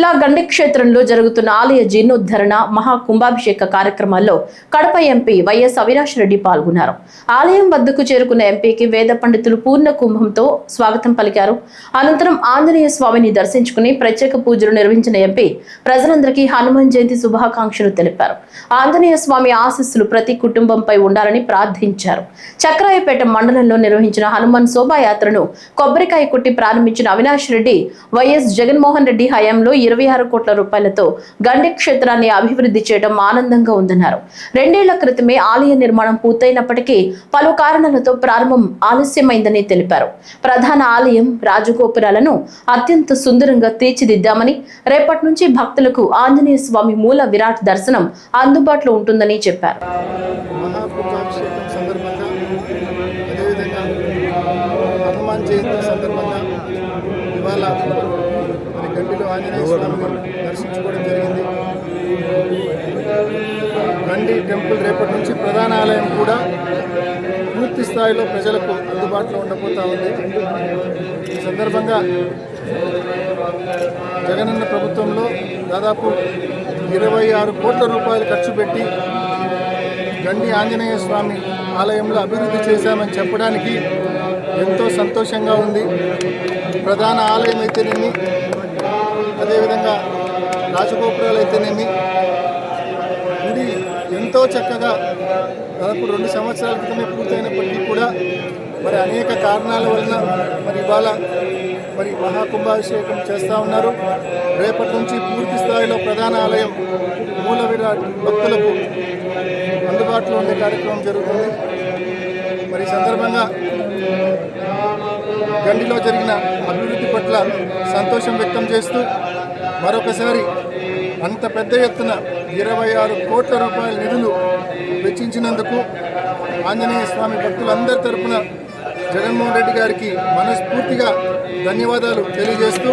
జిల్లా గండి క్షేత్రంలో జరుగుతున్న ఆలయ జీర్ణోద్ధరణ మహాకుంభాభిషేక కార్యక్రమాల్లో కడప ఎంపీ వైఎస్ అవినాష్ రెడ్డి పాల్గొన్నారు. ఆలయం వద్దకు చేరుకున్న ఎంపీకి వేద పండితులు పూర్ణ కుంభంతో స్వాగతం పలికారు. అనంతరం ఆంజనేయ స్వామిని దర్శించుకుని ప్రత్యేక పూజలు నిర్వహించిన ఎంపీ ప్రజలందరికీ హనుమాన్ జయంతి శుభాకాంక్షలు తెలిపారు. ఆంజనేయ స్వామి ఆశీస్సులు ప్రతి కుటుంబంపై ఉండాలని ప్రార్థించారు. చక్రాయపేట మండలంలో నిర్వహించిన హనుమాన్ శోభాయాత్రను కొబ్బరికాయ కొట్టి ప్రారంభించిన అవినాష్ రెడ్డి వైఎస్ జగన్మోహన్ రెడ్డి హయాంలో 26 కోట్ల రూపాయలతో గండి క్షేత్రాన్ని అభివృద్ధి చేయడం ఆనందంగా ఉందన్నారు. 2 ఏళ్ల క్రితమే ఆలయ నిర్మాణం పూర్తయినప్పటికీ పలు కారణాలతో ప్రారంభం ఆలస్యమైందని తెలిపారు. ప్రధాన ఆలయం రాజగోపురాలను అత్యంత సుందరంగా తీర్చిదిద్దామని, రేపటి నుంచి భక్తులకు ఆంజనేయ స్వామి మూల విరాట్ దర్శనం అందుబాటులో ఉంటుందని చెప్పారు. గండిలో ఆంజనేయ స్వామిని దర్శించుకోవడం జరిగింది. గండి టెంపుల్ రేపటి నుంచి ప్రధాన ఆలయం కూడా పూర్తి స్థాయిలో ప్రజలకు అందుబాటులో ఉండబోతా ఉంది. ఈ సందర్భంగా జగనన్న ప్రభుత్వంలో దాదాపు 26 కోట్ల రూపాయలు ఖర్చు పెట్టి గండి ఆంజనేయ స్వామి ఆలయంలో అభివృద్ధి చేశామని చెప్పడానికి ఎంతో సంతోషంగా ఉంది. ప్రధాన ఆలయం అయితేనేమి, అదేవిధంగా రాజగోపురాలు అయితేనేమి, గుడి ఎంతో చక్కగా దాదాపు 2 సంవత్సరాల క్రితమే పూర్తయినప్పటికీ కూడా మరి అనేక కారణాల వలన ఇవాళ మహాకుంభాభిషేకం చేస్తూ ఉన్నారు. రేపటి నుంచి పూర్తి స్థాయిలో ప్రధాన ఆలయం మూల విరాట్ భక్తులకు అందుబాటులో ఉండే కార్యక్రమం జరుగుతుంది. ఈ సందర్భంగా గండిలో జరిగిన అభివృద్ధి పట్ల సంతోషం వ్యక్తం చేస్తూ మరొకసారి అంత పెద్ద ఎత్తున 26 కోట్ల రూపాయల నిధులు వెచ్చించినందుకు ఆంజనేయ స్వామి భక్తులందరి తరపున జగన్మోహన్ రెడ్డి గారికి మనస్ఫూర్తిగా ధన్యవాదాలు తెలియజేస్తూ